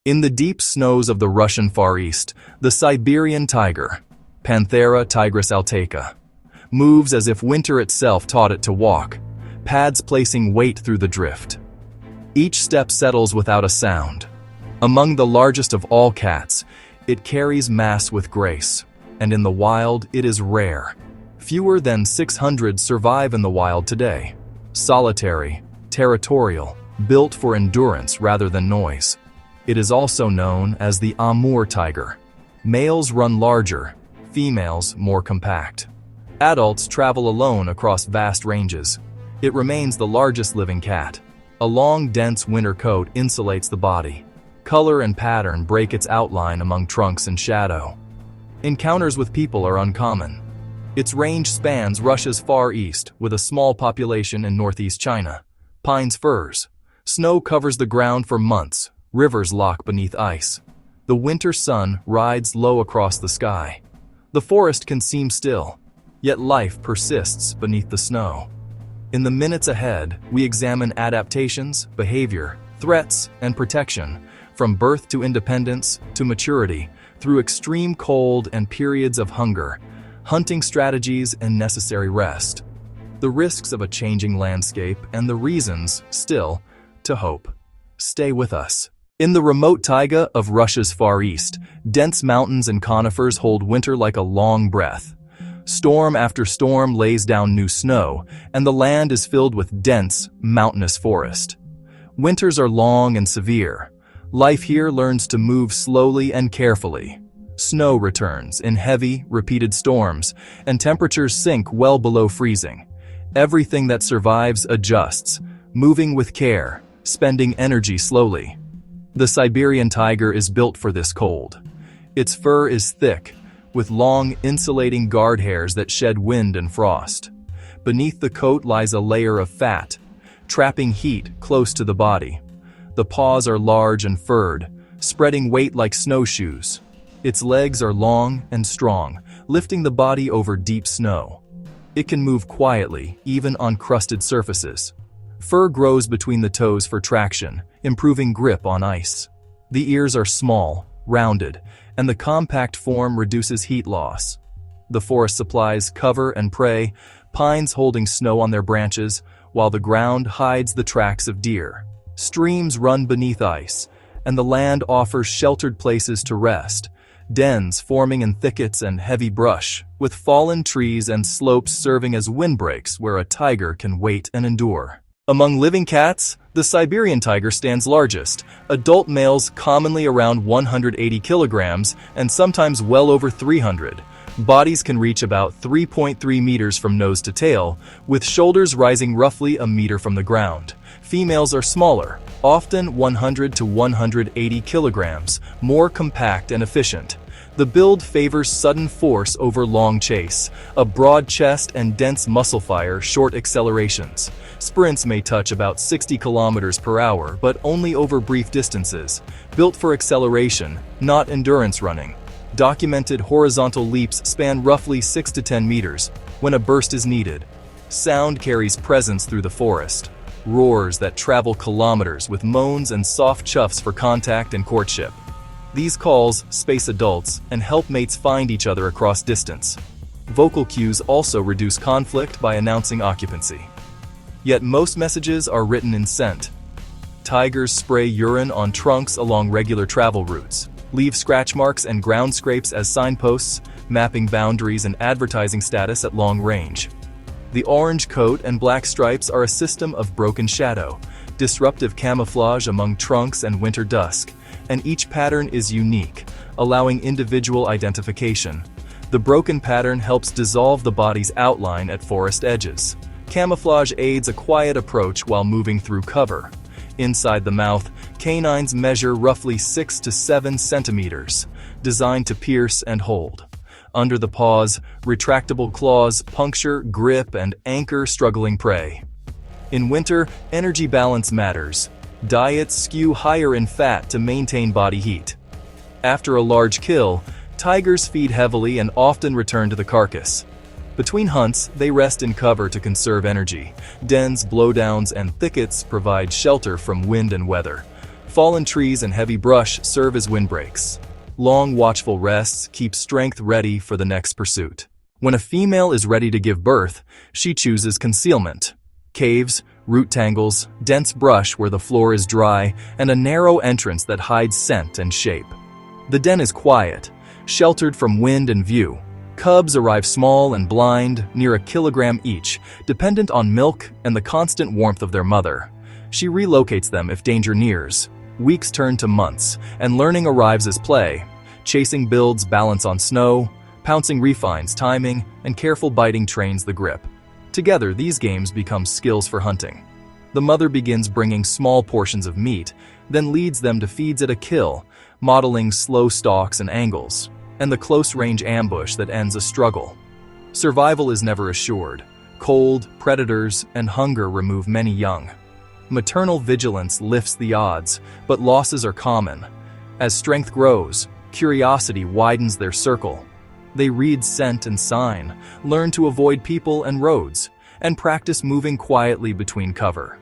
In the deep snows of the Russian Far East, the Siberian tiger, Panthera tigris altaica, moves as if winter itself taught it to walk, pads placing weight through the drift. Each step settles without a sound. Among the largest of all cats, it carries mass with grace, and in the wild it is rare. Fewer than 600 survive in the wild today. Solitary, territorial, built for endurance rather than noise. It is also known as the Amur tiger. Males run larger, females more compact. Adults travel alone across vast ranges. It remains the largest living cat. A long, dense winter coat insulates the body. Color and pattern break its outline among trunks and shadow. Encounters with people are uncommon. Its range spans Russia's Far East, with a small population in northeast China. Pines firs. Snow covers the ground for months. Rivers lock beneath ice. The winter sun rides low across the sky. The forest can seem still, yet life persists beneath the snow. In the minutes ahead, we examine adaptations, behavior, threats, and protection, from birth to independence to maturity, through extreme cold and periods of hunger, hunting strategies and necessary rest. The risks of a changing landscape and the reasons, still, to hope. Stay with us. In the remote taiga of Russia's Far East, dense mountains and conifers hold winter like a long breath. Storm after storm lays down new snow, and the land is filled with dense, mountainous forest. Winters are long and severe. Life here learns to move slowly and carefully. Snow returns in heavy, repeated storms, and temperatures sink well below freezing. Everything that survives adjusts, moving with care, spending energy slowly. The Siberian tiger is built for this cold. Its fur is thick, with long, insulating guard hairs that shed wind and frost. Beneath the coat lies a layer of fat, trapping heat close to the body. The paws are large and furred, spreading weight like snowshoes. Its legs are long and strong, lifting the body over deep snow. It can move quietly, even on crusted surfaces. Fur grows between the toes for traction, improving grip on ice. The ears are small, rounded, and the compact form reduces heat loss. The forest supplies cover and prey, pines holding snow on their branches, while the ground hides the tracks of deer. Streams run beneath ice, and the land offers sheltered places to rest, dens forming in thickets and heavy brush, with fallen trees and slopes serving as windbreaks where a tiger can wait and endure. Among living cats, the Siberian tiger stands largest, adult males commonly around 180 kilograms and sometimes well over 300. Bodies can reach about 3.3 meters from nose to tail, with shoulders rising roughly a meter from the ground. Females are smaller, often 100 to 180 kilograms, more compact and efficient. The build favors sudden force over long chase, a broad chest and dense muscle fire, short accelerations. Sprints may touch about 60 kilometers per hour, but only over brief distances. Built for acceleration, not endurance running. Documented horizontal leaps span roughly 6 to 10 meters when a burst is needed. Sound carries presence through the forest. Roars that travel kilometers with moans and soft chuffs for contact and courtship. These calls space adults and help mates find each other across distance. Vocal cues also reduce conflict by announcing occupancy. Yet most messages are written in scent. Tigers spray urine on trunks along regular travel routes, leave scratch marks and ground scrapes as signposts, mapping boundaries and advertising status at long range. The orange coat and black stripes are a system of broken shadow, disruptive camouflage among trunks and winter dusk, and each pattern is unique, allowing individual identification. The broken pattern helps dissolve the body's outline at forest edges. Camouflage aids a quiet approach while moving through cover. Inside the mouth, canines measure roughly 6 to 7 centimeters, designed to pierce and hold. Under the paws, retractable claws puncture, grip, and anchor struggling prey. In winter, energy balance matters. Diets skew higher in fat to maintain body heat. After a large kill, tigers feed heavily and often return to the carcass. Between hunts, they rest in cover to conserve energy. Dens, blowdowns, and thickets provide shelter from wind and weather. Fallen trees and heavy brush serve as windbreaks. Long, watchful rests keep strength ready for the next pursuit. When a female is ready to give birth, she chooses concealment. Caves, root tangles, dense brush where the floor is dry, and a narrow entrance that hides scent and shape. The den is quiet, sheltered from wind and view. Cubs arrive small and blind, near a kilogram each, dependent on milk and the constant warmth of their mother. She relocates them if danger nears. Weeks turn to months, and learning arrives as play. Chasing builds balance on snow, pouncing refines timing, and careful biting trains the grip. Together, these games become skills for hunting. The mother begins bringing small portions of meat, then leads them to feeds at a kill, modeling slow stalks and angles, and the close-range ambush that ends a struggle. Survival is never assured. Cold, predators, and hunger remove many young. Maternal vigilance lifts the odds, but losses are common. As strength grows, curiosity widens their circle. They read scent and sign, learn to avoid people and roads, and practice moving quietly between cover.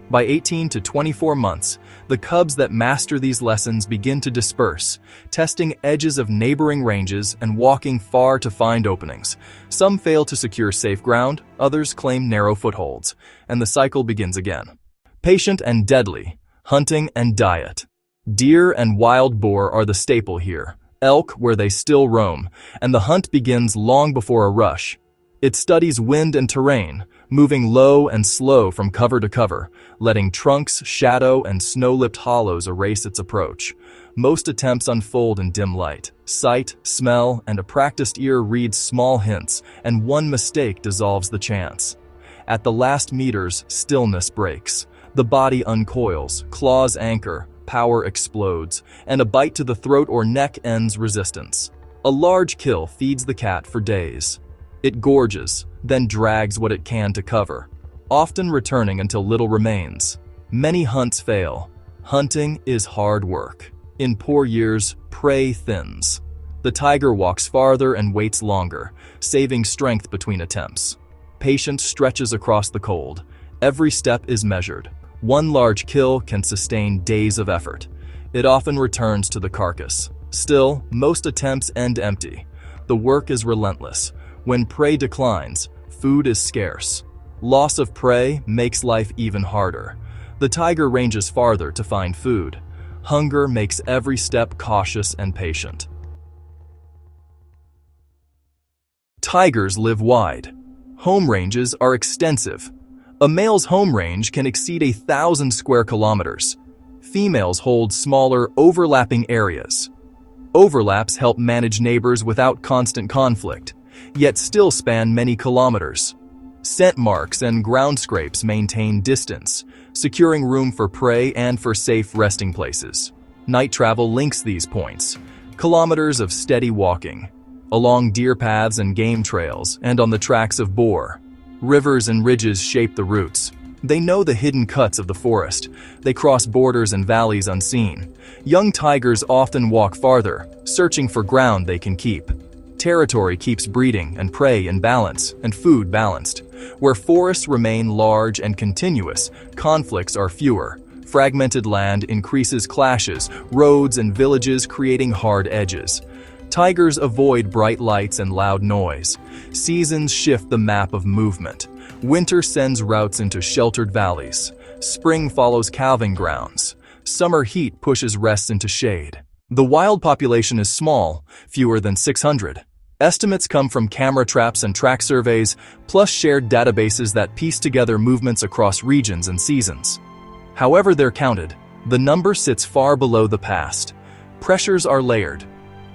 By 18 to 24 months, the cubs that master these lessons begin to disperse, testing edges of neighboring ranges and walking far to find openings. Some fail to secure safe ground, others claim narrow footholds, and the cycle begins again. Patient and deadly, hunting and diet. Deer and wild boar are the staple here, elk where they still roam, and the hunt begins long before a rush. It studies wind and terrain, moving low and slow from cover to cover, letting trunks, shadow, and snow-lipped hollows erase its approach. Most attempts unfold in dim light. Sight, smell, and a practiced ear reads small hints, and one mistake dissolves the chance. At the last meters, stillness breaks. The body uncoils, claws anchor, power explodes, and a bite to the throat or neck ends resistance. A large kill feeds the cat for days. It gorges, then drags what it can to cover, often returning until little remains. Many hunts fail. Hunting is hard work. In poor years, prey thins. The tiger walks farther and waits longer, saving strength between attempts. Patience stretches across the cold. Every step is measured. One large kill can sustain days of effort. It often returns to the carcass. Still, most attempts end empty. The work is relentless. When prey declines, food is scarce. Loss of prey makes life even harder. The tiger ranges farther to find food. Hunger makes every step cautious and patient. Tigers live wide. Home ranges are extensive. A male's home range can exceed 1,000 square kilometers. Females hold smaller, overlapping areas. Overlaps help manage neighbors without constant conflict, yet still span many kilometers. Scent marks and ground scrapes maintain distance, securing room for prey and for safe resting places. Night travel links these points, kilometers of steady walking, along deer paths and game trails, and on the tracks of boar. Rivers and ridges shape the routes. They know the hidden cuts of the forest. They cross borders and valleys unseen. Young tigers often walk farther, searching for ground they can keep. Territory keeps breeding and prey in balance, and food balanced. Where forests remain large and continuous, conflicts are fewer. Fragmented land increases clashes, roads and villages creating hard edges. Tigers avoid bright lights and loud noise. Seasons shift the map of movement. Winter sends routes into sheltered valleys. Spring follows calving grounds. Summer heat pushes rests into shade. The wild population is small, fewer than 600. Estimates come from camera traps and track surveys, plus shared databases that piece together movements across regions and seasons. However they're counted, the number sits far below the past. Pressures are layered.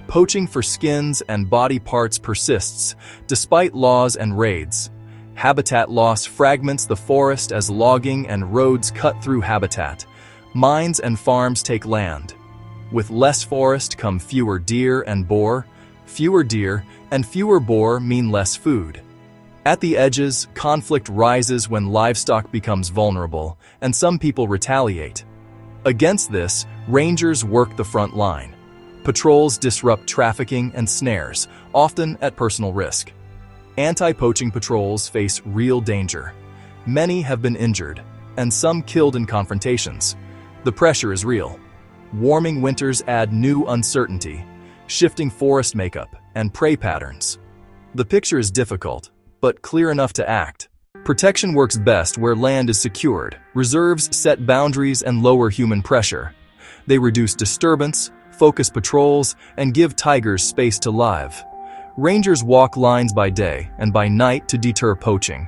Poaching for skins and body parts persists, despite laws and raids. Habitat loss fragments the forest as logging and roads cut through habitat. Mines and farms take land. With less forest come fewer deer and boar. Fewer deer and fewer boar mean less food. At the edges, conflict rises when livestock becomes vulnerable, and some people retaliate. Against this, rangers work the front line. Patrols disrupt trafficking and snares, often at personal risk. Anti-poaching patrols face real danger. Many have been injured, and some killed in confrontations. The pressure is real. Warming winters add new uncertainty, shifting forest makeup and prey patterns. The picture is difficult, but clear enough to act. Protection works best where land is secured, reserves set boundaries and lower human pressure. They reduce disturbance, focus patrols, and give tigers space to live. Rangers walk lines by day and by night to deter poaching.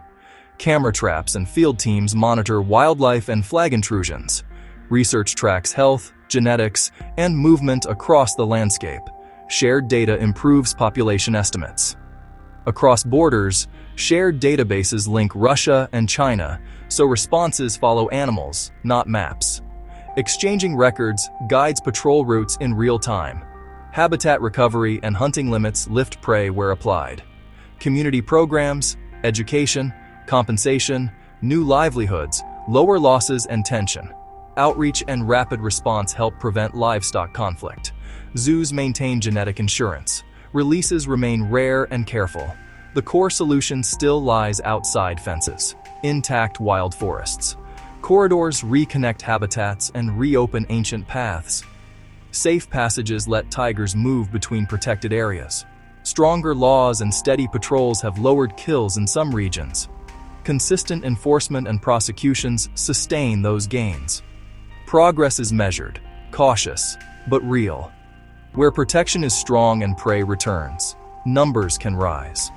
Camera traps and field teams monitor wildlife and flag intrusions. Research tracks health, genetics, and movement across the landscape. Shared data improves population estimates. Across borders, shared databases link Russia and China, so responses follow animals, not maps. Exchanging records guides patrol routes in real time. Habitat recovery and hunting limits lift prey where applied. Community programs, education, compensation, new livelihoods, lower losses and tension. Outreach and rapid response help prevent livestock conflict. Zoos maintain genetic insurance. Releases remain rare and careful. The core solution still lies outside fences. Intact wild forests. Corridors reconnect habitats and reopen ancient paths. Safe passages let tigers move between protected areas. Stronger laws and steady patrols have lowered kills in some regions. Consistent enforcement and prosecutions sustain those gains. Progress is measured, cautious, but real. Where protection is strong and prey returns, numbers can rise.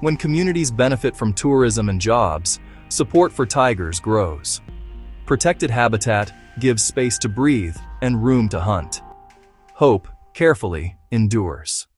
When communities benefit from tourism and jobs, support for tigers grows. Protected habitat gives space to breathe and room to hunt. Hope, carefully, endures.